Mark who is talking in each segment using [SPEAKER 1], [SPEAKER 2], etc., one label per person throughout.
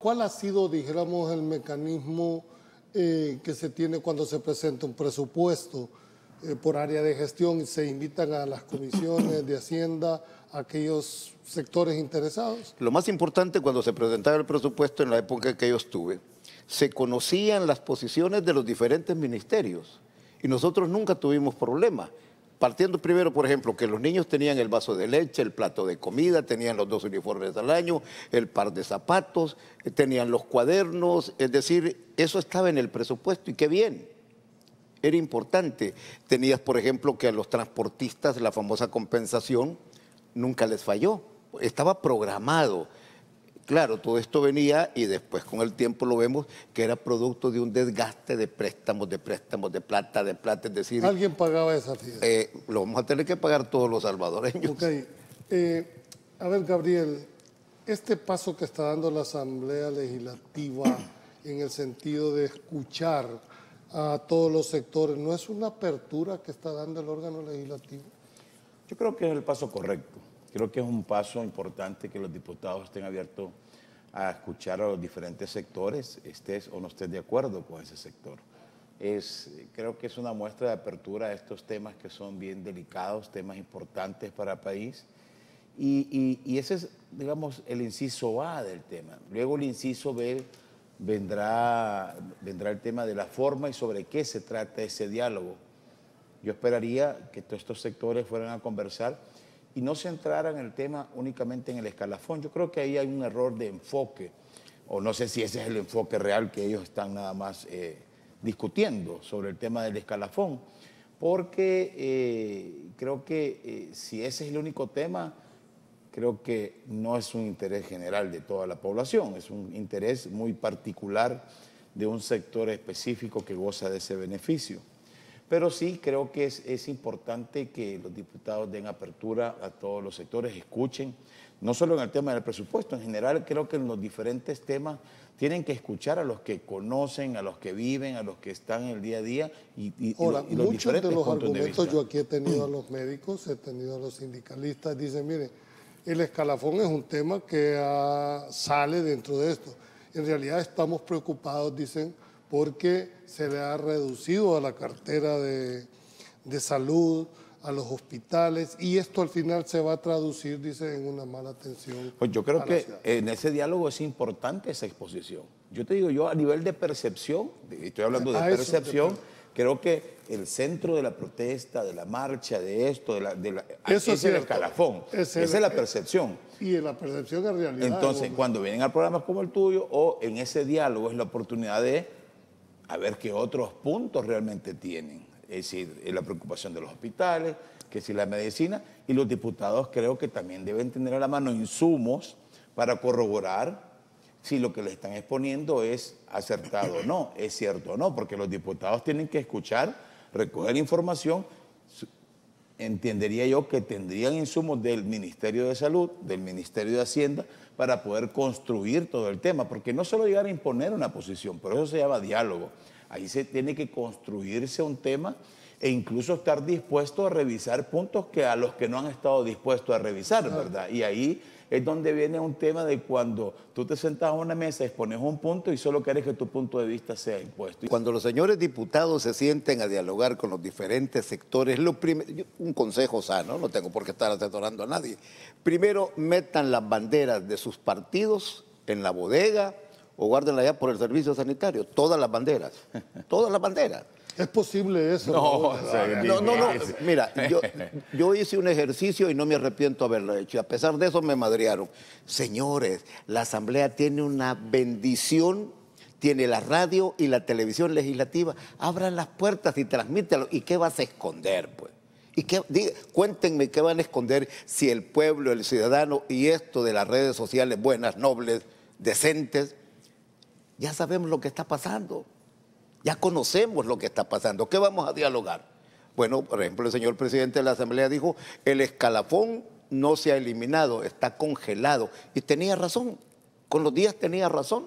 [SPEAKER 1] ¿cuál ha sido, dijéramos, el mecanismo que se tiene cuando se presenta un presupuesto por área de gestión y se invitan a las comisiones de Hacienda a aquellos sectores interesados?
[SPEAKER 2] Lo más importante cuando se presentaba el presupuesto en la época que yo estuve, se conocían las posiciones de los diferentes ministerios y nosotros nunca tuvimos problema. Partiendo primero, por ejemplo, que los niños tenían el vaso de leche, el plato de comida, tenían los 2 uniformes al año, el par de zapatos, tenían los cuadernos, es decir, eso estaba en el presupuesto y qué bien, era importante. Tenías, por ejemplo, que a los transportistas la famosa compensación nunca les falló, estaba programado. Claro, todo esto venía y después con el tiempo lo vemos que era producto de un desgaste de préstamos, de plata, es decir...
[SPEAKER 1] ¿Alguien pagaba esa fiesta?
[SPEAKER 2] Lo vamos a tener que pagar todos los salvadoreños.
[SPEAKER 1] Ok. A ver, Gabriel, este paso que está dando la Asamblea Legislativa en el sentido de escuchar a todos los sectores, ¿no es una apertura que está dando el órgano legislativo?
[SPEAKER 3] Yo creo que es el paso correcto. Creo que es un paso importante que los diputados estén abiertos a escuchar a los diferentes sectores, estés o no estés de acuerdo con ese sector. Creo que es una muestra de apertura a estos temas que son bien delicados, temas importantes para el país. Y ese es, digamos, el inciso A del tema. Luego el inciso B vendrá el tema de la forma y sobre qué se trata ese diálogo. Yo esperaría que todos estos sectores fueran a conversar y no se centraran el tema únicamente en el escalafón. Yo creo que ahí hay un error de enfoque, o no sé si ese es el enfoque real que ellos están nada más discutiendo sobre el tema del escalafón, porque creo que si ese es el único tema, creo que no es un interés general de toda la población, es un interés muy particular de un sector específico que goza de ese beneficio. Pero sí creo que es importante que los diputados den apertura a todos los sectores, escuchen, no solo en el tema del presupuesto, en general creo que en los diferentes temas tienen que escuchar a los que conocen, a los que viven, a los que están en el día a día y
[SPEAKER 1] Ahora,
[SPEAKER 3] los
[SPEAKER 1] muchos de los
[SPEAKER 3] puntos de
[SPEAKER 1] argumentos,
[SPEAKER 3] vista.
[SPEAKER 1] yo aquí he tenido a los médicos, he tenido a los sindicalistas, dicen, mire, el escalafón es un tema que sale dentro de esto. En realidad estamos preocupados, dicen, porque se le ha reducido a la cartera de salud, a los hospitales, y esto al final se va a traducir, dice, en una mala atención.
[SPEAKER 3] Pues yo creo que en ese diálogo es importante esa exposición. Yo te digo, yo a nivel de percepción, estoy hablando de percepción, creo que el centro de la protesta, de la marcha, de esto,
[SPEAKER 1] eso
[SPEAKER 3] es el escalafón, esa es la percepción.
[SPEAKER 1] Y la percepción es realidad.
[SPEAKER 3] Entonces, cuando vienen a programas como el tuyo, o en ese diálogo es la oportunidad de a ver qué otros puntos realmente tienen. Es decir, la preocupación de los hospitales, que si la medicina, y los diputados creo que también deben tener a la mano insumos para corroborar si lo que le están exponiendo es acertado o no, es cierto o no, porque los diputados tienen que escuchar, recoger información. Entendería yo que tendrían insumos del Ministerio de Salud, del Ministerio de Hacienda, para poder construir todo el tema, porque no solo llegar a imponer una posición, por eso se llama diálogo. Ahí se tiene que construirse un tema e incluso estar dispuesto a revisar puntos que a los que no han estado dispuestos a revisar, ¿verdad? Y ahí es donde viene un tema de cuando tú te sentas a una mesa, expones un punto y solo quieres que tu punto de vista sea impuesto.
[SPEAKER 2] Cuando los señores diputados se sienten a dialogar con los diferentes sectores, un consejo sano, no tengo por qué estar asesorando a nadie. Primero, metan las banderas de sus partidos en la bodega o guárdenla allá por el servicio sanitario, todas las banderas, todas las banderas.
[SPEAKER 1] ¿Es posible eso?
[SPEAKER 2] No. Mira, yo hice un ejercicio y no me arrepiento de haberlo hecho. Y a pesar de eso me madrearon. Señores, la Asamblea tiene una bendición, tiene la radio y la televisión legislativa. Abran las puertas y transmítanlo. ¿Y qué vas a esconder, pues? Cuéntenme qué van a esconder si el pueblo, el ciudadano y esto de las redes sociales buenas, nobles, decentes, ya sabemos lo que está pasando. Ya conocemos lo que está pasando. ¿Qué vamos a dialogar? Bueno, por ejemplo, el señor presidente de la Asamblea dijo, el escalafón no se ha eliminado, está congelado. Y tenía razón, con los días tenía razón.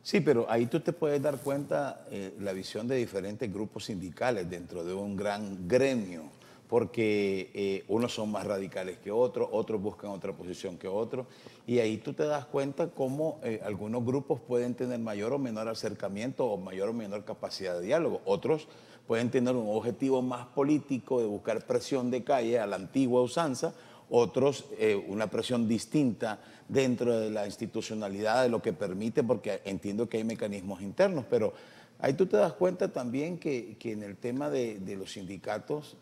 [SPEAKER 3] Sí, pero ahí tú te puedes dar cuenta la visión de diferentes grupos sindicales dentro de un gran gremio, porque unos son más radicales que otros, otros buscan otra posición que otros, y ahí tú te das cuenta cómo algunos grupos pueden tener mayor o menor acercamiento o mayor o menor capacidad de diálogo, otros pueden tener un objetivo más político de buscar presión de calle a la antigua usanza, otros una presión distinta dentro de la institucionalidad de lo que permite, porque entiendo que hay mecanismos internos, pero ahí tú te das cuenta también que en el tema de los sindicatos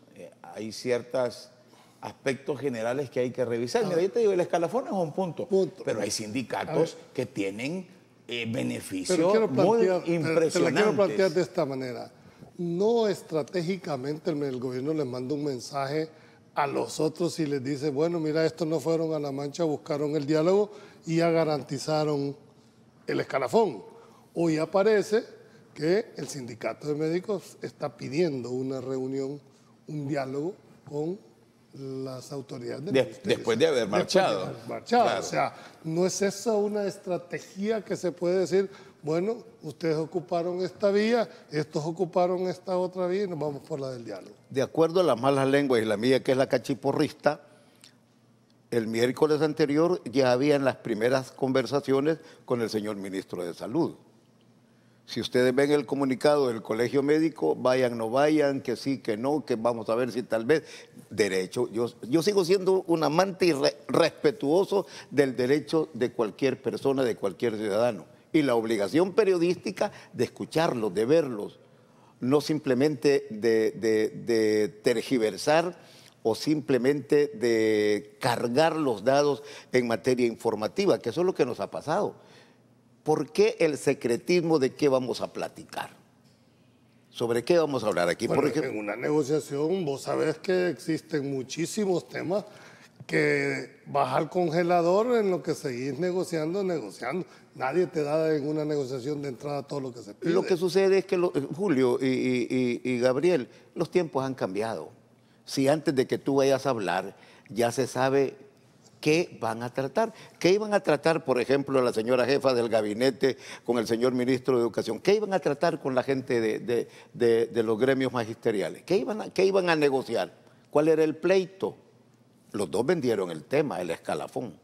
[SPEAKER 3] hay ciertos aspectos generales que hay que revisar. Mira, yo te digo, el escalafón es un punto. Pero hay sindicatos que tienen beneficios muy impresionantes.
[SPEAKER 1] Te la quiero plantear de esta manera. No estratégicamente el gobierno le manda un mensaje a los otros y les dice, bueno, mira, estos no fueron a la mancha, buscaron el diálogo y ya garantizaron el escalafón. Hoy aparece que el sindicato de médicos está pidiendo una reunión, un diálogo con las autoridades del ministerio.
[SPEAKER 3] Después de haber marchado.
[SPEAKER 1] Claro. O sea, no es esa una estrategia que se puede decir, bueno, ustedes ocuparon esta vía, estos ocuparon esta otra vía y nos vamos por la del diálogo.
[SPEAKER 2] De acuerdo a las malas lenguas y la mía, que es la cachiporrista, el miércoles anterior ya habían las primeras conversaciones con el señor ministro de Salud. Si ustedes ven el comunicado del colegio médico, vayan, no vayan, que sí, que no, que vamos a ver si tal vez derecho. Yo sigo siendo un amante y respetuoso del derecho de cualquier persona, de cualquier ciudadano. Y la obligación periodística de escucharlos, de verlos, no simplemente de tergiversar o simplemente de cargar los dados en materia informativa, que eso es lo que nos ha pasado. ¿Por qué el secretismo de qué vamos a platicar? ¿Sobre qué vamos a hablar aquí?
[SPEAKER 1] Bueno,
[SPEAKER 2] por ejemplo,
[SPEAKER 1] en una negociación vos sabés que existen muchísimos temas que vas al congelador en lo que seguís negociando. Nadie te da en una negociación de entrada todo lo que se pide.
[SPEAKER 2] lo que sucede es que, Julio y Gabriel, los tiempos han cambiado. Si antes de que tú vayas a hablar ya se sabe qué van a tratar. ¿Qué iban a tratar, por ejemplo, la señora jefa del gabinete con el señor ministro de Educación? ¿Qué iban a tratar con la gente de los gremios magisteriales? ¿Qué iban a negociar? ¿Cuál era el pleito? Los dos vendieron el tema, el escalafón.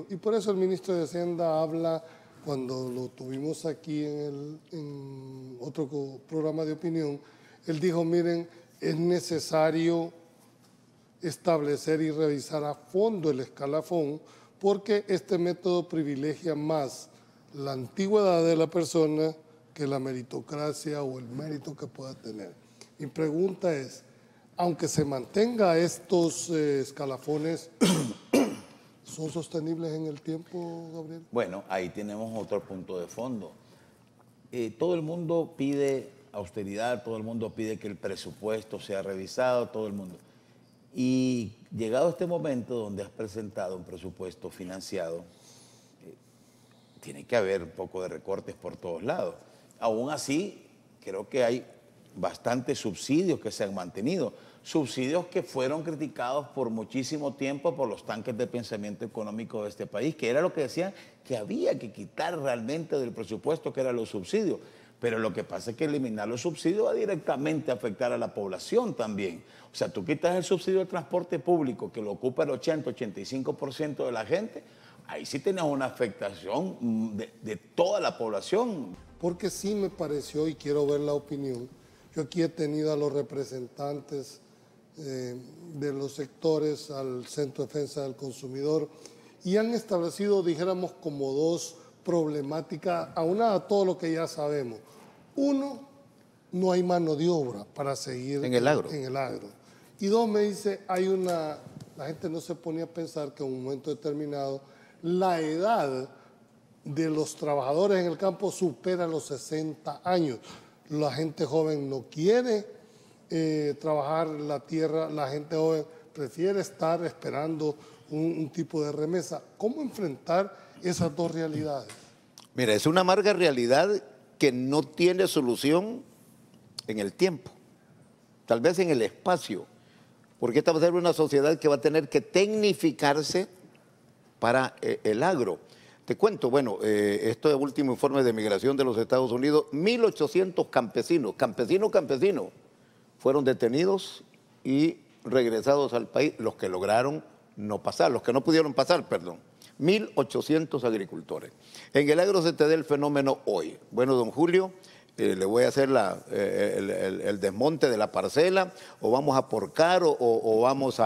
[SPEAKER 1] Y por eso el ministro de Hacienda habla, cuando lo tuvimos aquí en otro programa de opinión, él dijo, miren, es necesario establecer y revisar a fondo el escalafón porque este método privilegia más la antigüedad de la persona que la meritocracia o el mérito que pueda tener. Mi pregunta es, aunque se mantenga estos escalafones, ¿son sostenibles en el tiempo, Gabriel?
[SPEAKER 3] Bueno, ahí tenemos otro punto de fondo. Todo el mundo pide austeridad, todo el mundo pide que el presupuesto sea revisado, todo el mundo. Y llegado este momento donde has presentado un presupuesto financiado, tiene que haber un poco de recortes por todos lados. Aún así, creo que hay bastantes subsidios que se han mantenido, subsidios que fueron criticados por muchísimo tiempo por los tanques de pensamiento económico de este país, que era lo que decían que había que quitar realmente del presupuesto, que eran los subsidios. Pero lo que pasa es que eliminar los subsidios va directamente a afectar a la población también. O sea, tú quitas el subsidio del transporte público, que lo ocupa el 80-85% de la gente, ahí sí tienes una afectación de toda la población.
[SPEAKER 1] Porque sí me pareció, y quiero ver la opinión, yo aquí he tenido a los representantes de los sectores, al Centro de Defensa del Consumidor, y han establecido, dijéramos, como dos problemáticas, aunada a todo lo que ya sabemos. Uno, no hay mano de obra para seguir
[SPEAKER 2] en el agro.
[SPEAKER 1] Y dos, me dice, la gente no se ponía a pensar que en un momento determinado la edad de los trabajadores en el campo supera los 60 años. La gente joven no quiere trabajar la tierra, la gente joven prefiere estar esperando un tipo de remesa. ¿Cómo enfrentar esas dos realidades?
[SPEAKER 2] Mira, es una amarga realidad que no tiene solución en el tiempo, tal vez en el espacio, porque esta va a ser una sociedad que va a tener que tecnificarse para el agro. Te cuento, bueno, este último informe de migración de los Estados Unidos, 1.800 campesinos, fueron detenidos y regresados al país, los que lograron no pasar, los que no pudieron pasar, perdón. 1.800 agricultores. En el agro se te da el fenómeno hoy. Bueno, don Julio, le voy a hacer el desmonte de la parcela, o vamos a porcar, o vamos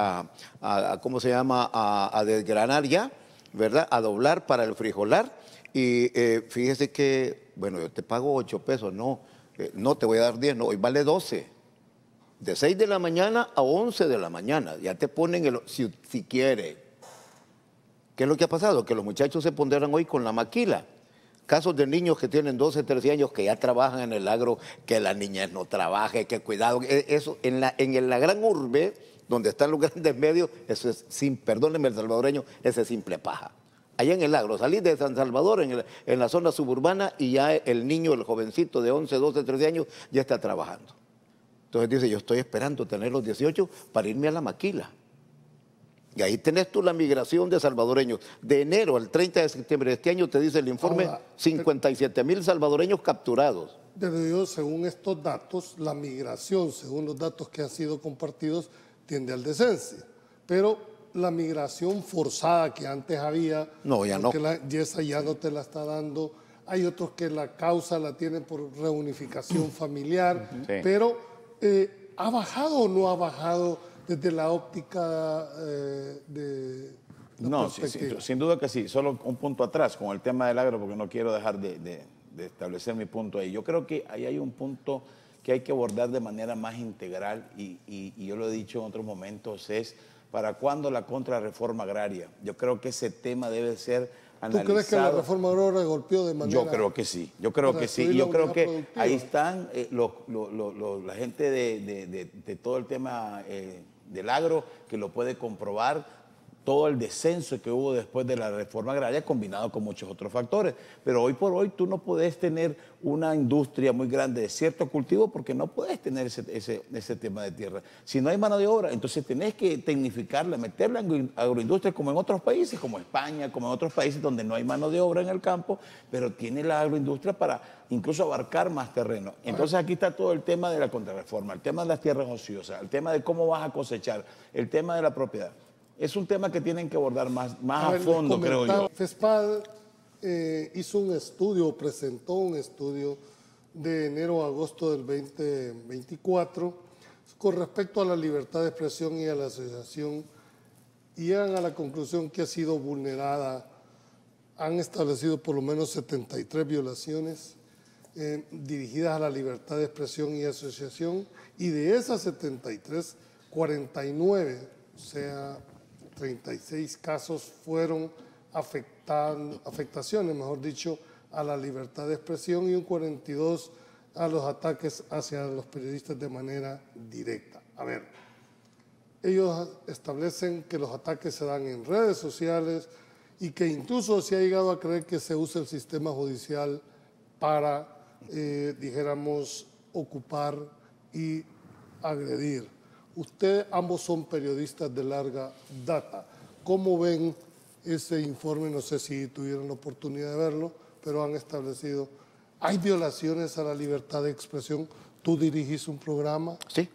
[SPEAKER 2] ¿cómo se llama?, a desgranar ya, ¿verdad?, a doblar para el frijolar. Y fíjese que, bueno, yo te pago 8 pesos, no te voy a dar 10, no, hoy vale 12. De 6 de la mañana a 11 de la mañana, ya te ponen si quiere. ¿Qué es lo que ha pasado? Que los muchachos se ponderan hoy con la maquila. Casos de niños que tienen 12, 13 años que ya trabajan en el agro, que la niñez no trabaje, que cuidado. Eso en la gran urbe, donde están los grandes medios, eso es, perdónenme el salvadoreño, ese es simple paja. Allá en el agro, salís de San Salvador, en la zona suburbana, y ya el niño, el jovencito de 11, 12, 13 años, ya está trabajando. Entonces dice, yo estoy esperando tener los 18 para irme a la maquila. Y ahí tenés tú la migración de salvadoreños. De enero al 30 de septiembre de este año, te dice el informe, 57.000 salvadoreños capturados.
[SPEAKER 1] Pero yo, según estos datos, la migración, según los datos que han sido compartidos, tiende al descenso. Pero la migración forzada que antes había,
[SPEAKER 2] no, ya no.
[SPEAKER 1] Esa ya no te la está dando. Hay otros que la causa la tienen por reunificación familiar. Sí. Pero, ¿ha bajado o no ha bajado desde la óptica de la
[SPEAKER 3] no, sin duda que sí. Solo un punto atrás con el tema del agro, porque no quiero dejar de establecer mi punto ahí. Yo creo que ahí hay un punto que hay que abordar de manera más integral y yo lo he dicho en otros momentos, es ¿para cuándo la contrarreforma agraria? Yo creo que ese tema debe ser analizado.
[SPEAKER 1] ¿Tú crees que la reforma agraria golpeó de manera...?
[SPEAKER 3] Yo creo que sí, yo creo que sí. Yo creo que ahí están la gente de todo el tema del agro que lo puede comprobar, todo el descenso que hubo después de la reforma agraria combinado con muchos otros factores. Pero hoy por hoy tú no puedes tener una industria muy grande de cierto cultivo porque no puedes tener ese tema de tierra. Si no hay mano de obra, entonces tenés que tecnificarla, meterla en agroindustria como en otros países, como España, como en otros países donde no hay mano de obra en el campo, pero tiene la agroindustria para incluso abarcar más terreno. Entonces aquí está todo el tema de la contrarreforma, el tema de las tierras ociosas, el tema de cómo vas a cosechar, el tema de la propiedad. Es un tema que tienen que abordar más a fondo, creo yo.
[SPEAKER 1] FESPAD hizo un estudio, presentó un estudio de enero a agosto del 2024 con respecto a la libertad de expresión y a la asociación, y llegan a la conclusión que ha sido vulnerada. Han establecido por lo menos 73 violaciones dirigidas a la libertad de expresión y asociación, y de esas 73, 49, o sea, 36 casos fueron afectaciones, mejor dicho, a la libertad de expresión, y un 42 a los ataques hacia los periodistas de manera directa. A ver, ellos establecen que los ataques se dan en redes sociales y que incluso se ha llegado a creer que se usa el sistema judicial para, dijéramos, ocupar y agredir. Ustedes ambos son periodistas de larga data. ¿Cómo ven ese informe? No sé si tuvieron la oportunidad de verlo, pero han establecido, ¿hay violaciones a la libertad de expresión? ¿Tú dirigís un programa?
[SPEAKER 2] Sí.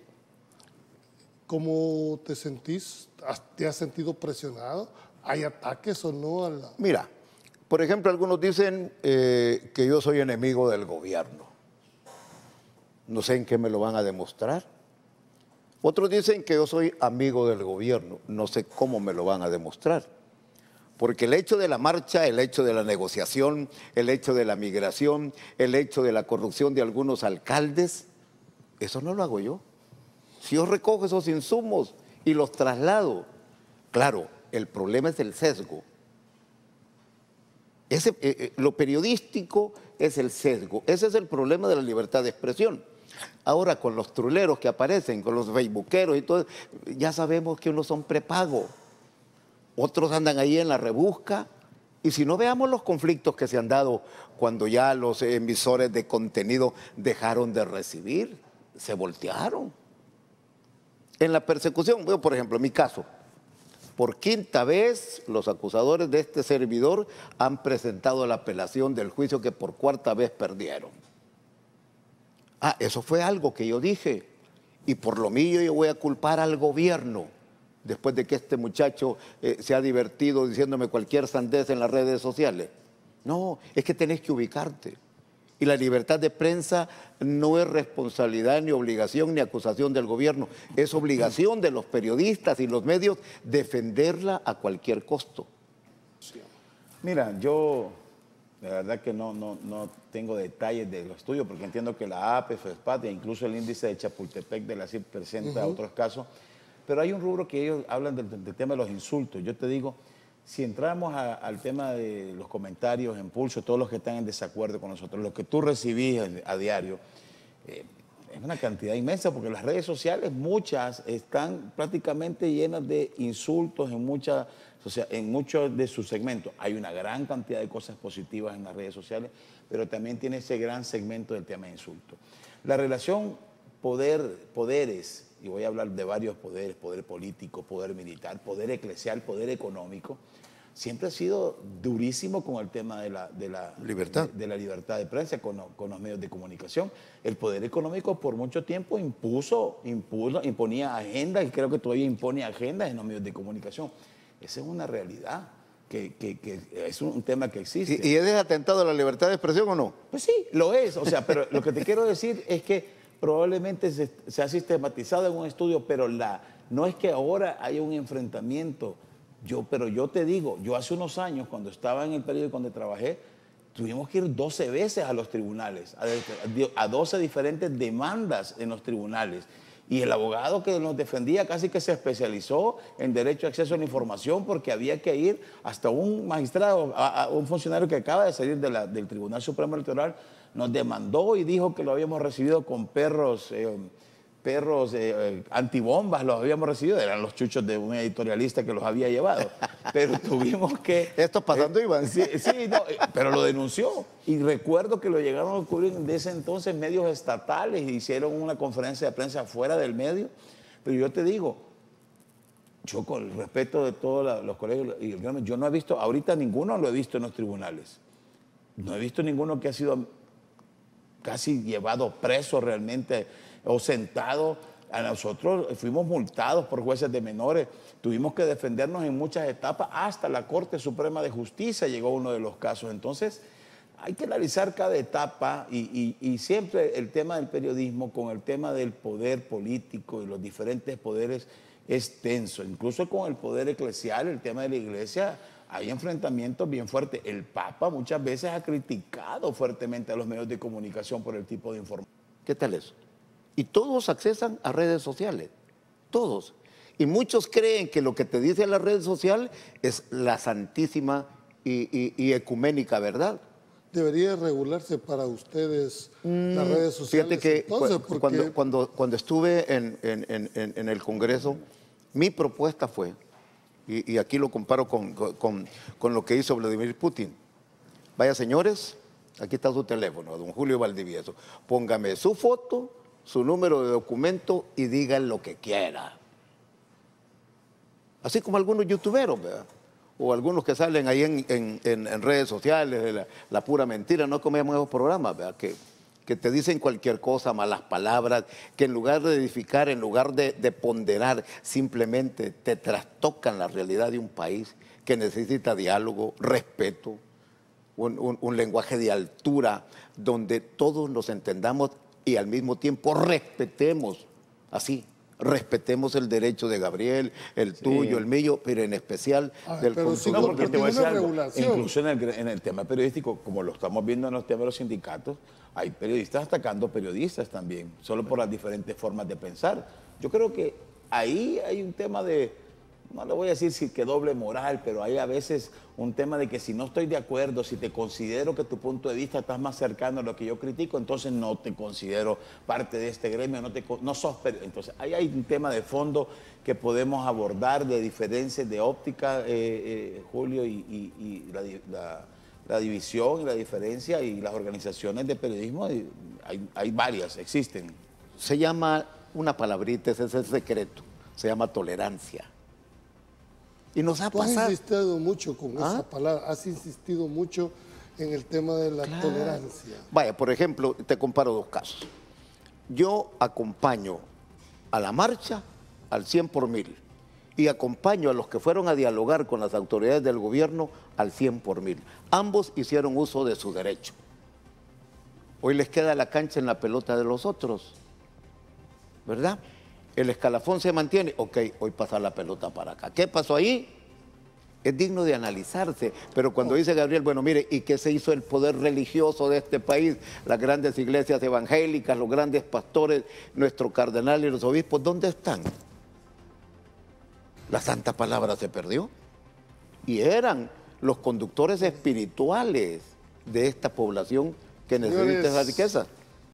[SPEAKER 1] ¿Cómo te sentís? ¿Te has sentido presionado? ¿Hay ataques o no a la...?
[SPEAKER 2] Mira, por ejemplo, algunos dicen que yo soy enemigo del gobierno. No sé en qué me lo van a demostrar. Otros dicen que yo soy amigo del gobierno. No sé cómo me lo van a demostrar. Porque el hecho de la marcha, el hecho de la negociación, el hecho de la migración, el hecho de la corrupción de algunos alcaldes, eso no lo hago yo. Si yo recojo esos insumos y los traslado, claro, el problema es el sesgo. Lo periodístico es el sesgo. Ese es el problema de la libertad de expresión. Ahora, con los truleros que aparecen, con los facebookeros y todo, ya sabemos que unos son prepago. Otros andan ahí en la rebusca. Y si no, veamos los conflictos que se han dado cuando ya los emisores de contenido dejaron de recibir, se voltearon. En la persecución, bueno, por ejemplo, en mi caso, por quinta vez los acusadores de este servidor han presentado la apelación del juicio que por cuarta vez perdieron. Eso fue algo que yo dije. y por lo mío yo voy a culpar al gobierno, después de que este muchacho se ha divertido diciéndome cualquier sandez en las redes sociales. No, es que tenés que ubicarte. Y la libertad de prensa no es responsabilidad, ni obligación, ni acusación del gobierno. Es obligación de los periodistas y los medios defenderla a cualquier costo.
[SPEAKER 3] Mira, yo de verdad que no tengo detalles de los estudios, porque entiendo que la APE, FESPAT e incluso el índice de Chapultepec de la CIP presenta otros casos, pero hay un rubro que ellos hablan del tema de los insultos. Yo te digo, si entramos al tema de los comentarios en Pulso, todos los que están en desacuerdo con nosotros, lo que tú recibís a diario, es una cantidad inmensa, porque las redes sociales, muchas están prácticamente llenas de insultos en muchos de sus segmentos. Hay una gran cantidad de cosas positivas en las redes sociales, pero también tiene ese gran segmento del tema de insultos. La relación poderes, y voy a hablar de varios poderes, poder político, poder militar, poder eclesial, poder económico, siempre ha sido durísimo con el tema de la
[SPEAKER 2] libertad
[SPEAKER 3] de prensa, con los medios de comunicación. El poder económico por mucho tiempo imponía agendas, y creo que todavía impone agendas en los medios de comunicación. Esa es una realidad, que es un tema que existe.
[SPEAKER 2] ¿Y es atentado a la libertad de expresión o no?
[SPEAKER 3] Pues sí, lo es. O sea, pero lo que te quiero decir es que probablemente se ha sistematizado en un estudio, pero no es que ahora haya un enfrentamiento. Pero yo te digo, yo hace unos años, cuando estaba en el periódico donde trabajé, tuvimos que ir 12 veces a los tribunales, a 12 diferentes demandas en los tribunales. Y el abogado que nos defendía casi que se especializó en derecho a acceso a la información, porque había que ir hasta un magistrado, a un funcionario que acaba de salir del Tribunal Supremo Electoral, nos demandó y dijo que lo habíamos recibido con perros antibombas, los habíamos recibido, eran los chuchos de un editorialista que los había llevado, pero tuvimos que...
[SPEAKER 2] Esto pasando, Iván.
[SPEAKER 3] Sí, no, pero lo denunció, y recuerdo que lo llegaron a cubrir de ese entonces medios estatales, e hicieron una conferencia de prensa fuera del medio, pero yo te digo, yo con el respeto de todos los colegios, yo no he visto, ahorita ninguno lo he visto en los tribunales, no he visto ninguno que ha sido casi llevado preso realmente o sentado. A nosotros fuimos multados por jueces de menores, tuvimos que defendernos en muchas etapas, hasta la Corte Suprema de Justicia llegó uno de los casos. Entonces hay que analizar cada etapa, y siempre el tema del periodismo con el tema del poder político y los diferentes poderes es tenso. Incluso con el poder eclesial, el tema de la iglesia, hay enfrentamientos bien fuertes. El Papa muchas veces ha criticado fuertemente a los medios de comunicación por el tipo de información.
[SPEAKER 2] ¿Qué tal eso? Y todos accesan a redes sociales, todos. Y muchos creen que lo que te dice la red social es la santísima y ecuménica verdad.
[SPEAKER 1] ¿Debería regularse para ustedes las redes sociales?
[SPEAKER 2] Fíjate que
[SPEAKER 1] entonces,
[SPEAKER 2] cuando estuve en el Congreso, mi propuesta fue, y aquí lo comparo con lo que hizo Vladimir Putin. Vaya, señores, aquí está su teléfono, don Julio Valdivieso. Póngame su foto, su número de documento y digan lo que quiera. Así como algunos youtuberos, ¿verdad? O algunos que salen ahí en redes sociales, la pura mentira, no como esos programas, ¿verdad? Que te dicen cualquier cosa, malas palabras, que en lugar de edificar, en lugar de ponderar, simplemente te trastocan la realidad de un país que necesita diálogo, respeto, un lenguaje de altura, donde todos nos entendamos y al mismo tiempo respetemos, respetemos el derecho de Gabriel, el tuyo, el mío, pero en especial del consumidor.
[SPEAKER 3] No, porque te voy a decir algo, incluso en el tema periodístico, como lo estamos viendo en los temas de los sindicatos, hay periodistas atacando periodistas también, solo por las diferentes formas de pensar. Yo creo que ahí hay un tema de, no le voy a decir si que doble moral, pero hay a veces un tema de que si no estoy de acuerdo, si te considero que tu punto de vista está más cercano a lo que yo critico, entonces no te considero parte de este gremio, no sos periodista. Entonces ahí hay un tema de fondo que podemos abordar de diferencias de óptica, Julio, y la división y la diferencia, y las organizaciones de periodismo, hay varias, existen.
[SPEAKER 2] Se llama una palabrita, ese es el secreto, se llama tolerancia. Y nos ha pasado.
[SPEAKER 1] Has insistido mucho con esa palabra, has insistido mucho en el tema de la tolerancia.
[SPEAKER 2] Vaya, por ejemplo, te comparo dos casos. Yo acompaño a la marcha al 100 por mil y acompaño a los que fueron a dialogar con las autoridades del gobierno al 100 por mil. Ambos hicieron uso de su derecho. Hoy les queda la cancha en la pelota de los otros, ¿verdad? El escalafón se mantiene, ok, hoy pasa la pelota para acá. ¿Qué pasó ahí? Es digno de analizarse, pero cuando dice Gabriel, bueno, mire, ¿y qué se hizo el poder religioso de este país? Las grandes iglesias evangélicas, los grandes pastores, nuestro cardenal y los obispos, ¿dónde están? La santa palabra se perdió y eran los conductores espirituales de esta población que necesita esa riqueza.